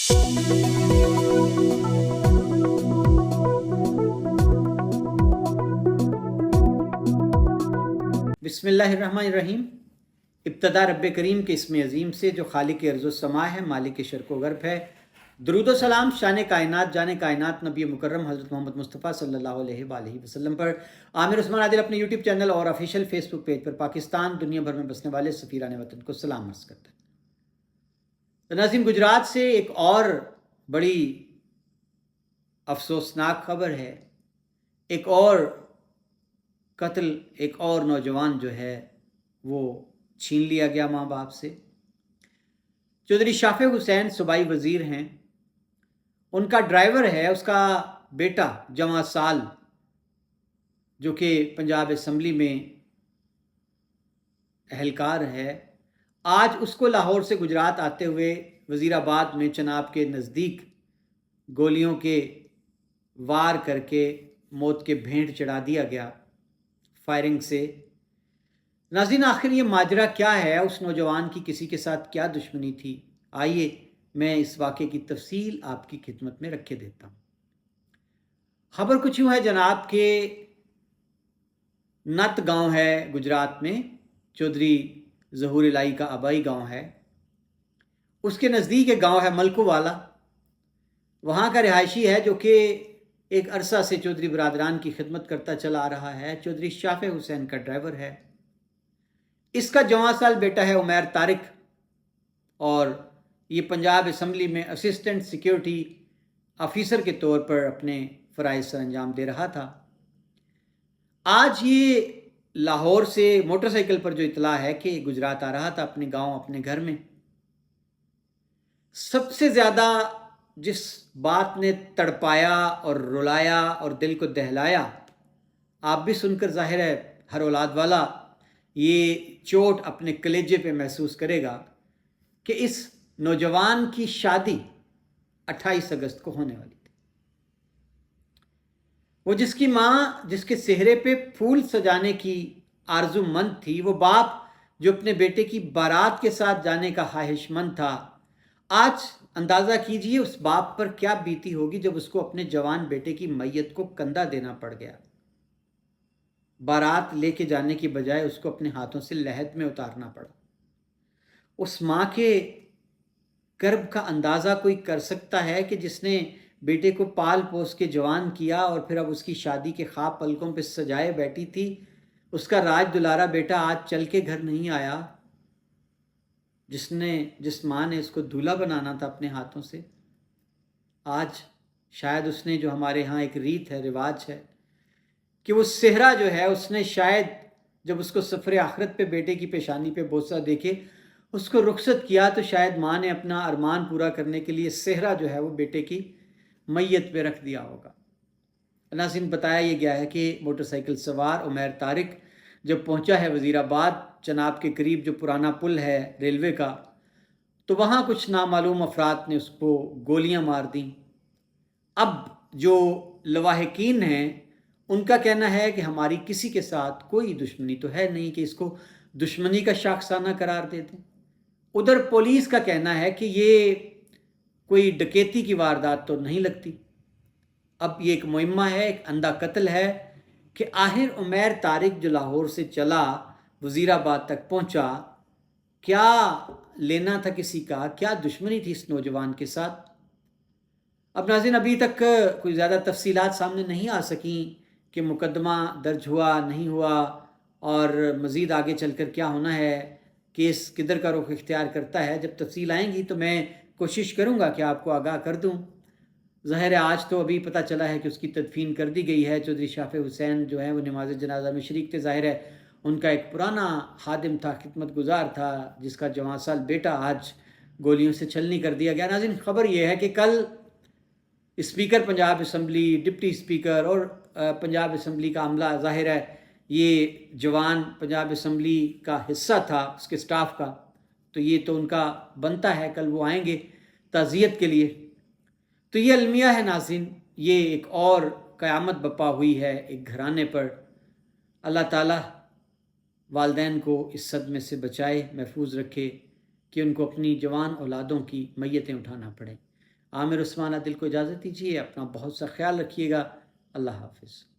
بسم اللہ الرحمن الرحیم۔ ابتدا رب کریم کے اسم عظیم سے جو خالق ارض و سما ہے، مالک شرق و غرب ہے۔ درود و سلام شان کائنات جان کائنات نبی مکرم حضرت محمد مصطفیٰ صلی اللہ علیہ وآلہ وسلم پر۔ عامر عثمان عادل اپنے یوٹیوب چینل اور آفیشیل فیس بک پیج پر پاکستان دنیا بھر میں بسنے والے سفیران وطن کو سلام عرض کرتے ہیں۔ ناظرین، گجرات سے ایک اور بڑی افسوسناک خبر ہے۔ ایک اور قتل، ایک اور نوجوان جو ہے وہ چھین لیا گیا ماں باپ سے۔ چودھری شافع حسین صوبائی وزیر ہیں، ان کا ڈرائیور ہے اس کا بیٹا جواں سال، جو کہ پنجاب اسمبلی میں اہلکار ہے۔ آج اس کو لاہور سے گجرات آتے ہوئے وزیر آباد میں چناب کے نزدیک گولیوں کے وار کر کے موت کے بھینٹ چڑھا دیا گیا فائرنگ سے۔ ناظرین، آخر یہ ماجرا کیا ہے؟ اس نوجوان کی کسی کے ساتھ کیا دشمنی تھی؟ آئیے میں اس واقعے کی تفصیل آپ کی خدمت میں رکھے دیتا ہوں۔ خبر کچھ یوں ہے جناب کہ نت گاؤں ہے گجرات میں، چودھری ظہور الہی کا آبائی گاؤں ہے۔ اس کے نزدیک ایک گاؤں ہے ملکو والا، وہاں کا رہائشی ہے جو کہ ایک عرصہ سے چودھری برادران کی خدمت کرتا چلا آ رہا ہے۔ چودھری شافع حسین کا ڈرائیور ہے۔ اس کا جواں سال بیٹا ہے عمیر طارق، اور یہ پنجاب اسمبلی میں اسسٹنٹ سیکیورٹی آفیسر کے طور پر اپنے فرائض سر انجام دے رہا تھا۔ آج یہ لاہور سے موٹر سائیکل پر جو اطلاع ہے کہ گجرات آ رہا تھا اپنے گاؤں، اپنے گھر میں، سب سے زیادہ جس بات نے تڑپایا اور رلایا اور دل کو دہلایا، آپ بھی سن کر ظاہر ہے ہر اولاد والا یہ چوٹ اپنے کلیجے پہ محسوس کرے گا کہ اس نوجوان کی شادی 28 اگست کو ہونے والی تھی۔ وہ جس کی ماں جس کے چہرے پہ پھول سجانے کی آرزو مند تھی، وہ باپ جو اپنے بیٹے کی بارات کے ساتھ جانے کا خواہش مند تھا، آج اندازہ کیجئے اس باپ پر کیا بیتی ہوگی جب اس کو اپنے جوان بیٹے کی میت کو کندھا دینا پڑ گیا۔ بارات لے کے جانے کی بجائے اس کو اپنے ہاتھوں سے لحد میں اتارنا پڑا۔ اس ماں کے کرب کا اندازہ کوئی کر سکتا ہے کہ جس نے بیٹے کو پال پوس کے جوان کیا اور پھر اب اس کی شادی کے خواب پلکوں پہ سجائے بیٹھی تھی، اس کا راج دلارا بیٹا آج چل کے گھر نہیں آیا، جس ماں نے اس کو دولہا بنانا تھا اپنے ہاتھوں سے۔ آج شاید اس نے، جو ہمارے ہاں ایک ریت ہے، رواج ہے، کہ وہ صحرا جو ہے اس نے شاید جب اس کو سفر آخرت پہ بیٹے کی پیشانی پہ بوسہ دیکھے اس کو رخصت کیا، تو شاید ماں نے اپنا ارمان پورا کرنے کے لیے صحرا جو ہے وہ بیٹے کی میت پہ رکھ دیا ہوگا۔ ناظرین، بتایا یہ گیا ہے کہ موٹر سائیکل سوار عمیر طارق جب پہنچا ہے وزیر آباد چناب کے قریب جو پرانا پل ہے ریلوے کا، تو وہاں کچھ نامعلوم افراد نے اس کو گولیاں مار دیں۔ اب جو لواحقین ہیں ان کا کہنا ہے کہ ہماری کسی کے ساتھ کوئی دشمنی تو ہے نہیں کہ اس کو دشمنی کا شاخسانہ قرار دے دیں۔ ادھر پولیس کا کہنا ہے کہ یہ کوئی ڈکیتی کی واردات تو نہیں لگتی۔ اب یہ ایک معمہ ہے، ایک اندھا قتل ہے کہ آخر عمیر طارق جو لاہور سے چلا وزیر آباد تک پہنچا، کیا لینا تھا کسی کا، کیا دشمنی تھی اس نوجوان کے ساتھ؟ اب ناظرین، ابھی تک کوئی زیادہ تفصیلات سامنے نہیں آ سکیں کہ مقدمہ درج ہوا نہیں ہوا اور مزید آگے چل کر کیا ہونا ہے، کیس کدھر کا رخ اختیار کرتا ہے۔ جب تفصیل آئیں گی تو میں کوشش کروں گا کہ آپ کو آگاہ کر دوں۔ ظاہر ہے آج تو ابھی پتہ چلا ہے کہ اس کی تدفین کر دی گئی ہے۔ چودھری شافع حسین جو ہیں وہ نماز جنازہ میں شریک تھے۔ ظاہر ہے ان کا ایک پرانا خادم تھا، خدمت گزار تھا، جس کا جواں سال بیٹا آج گولیوں سے چھلنی کر دیا گیا۔ ناظرین، خبر یہ ہے کہ کل speaker Punjab assembly, deputy speaker اور پنجاب اسمبلی کا عملہ، ظاہر ہے یہ جوان پنجاب اسمبلی کا حصہ تھا، اس کے سٹاف کا، تو یہ تو ان کا بنتا ہے، کل وہ آئیں گے تعزیت کے لیے۔ تو یہ المیہ ہے ناظرین، یہ ایک اور قیامت بپا ہوئی ہے ایک گھرانے پر۔ اللہ تعالیٰ والدین کو اس صدمے سے بچائے، محفوظ رکھے کہ ان کو اپنی جوان اولادوں کی میتیں اٹھانا پڑے۔ عامر عثمان عادل کو اجازت دیجیے، اپنا بہت سا خیال رکھیے گا۔ اللہ حافظ۔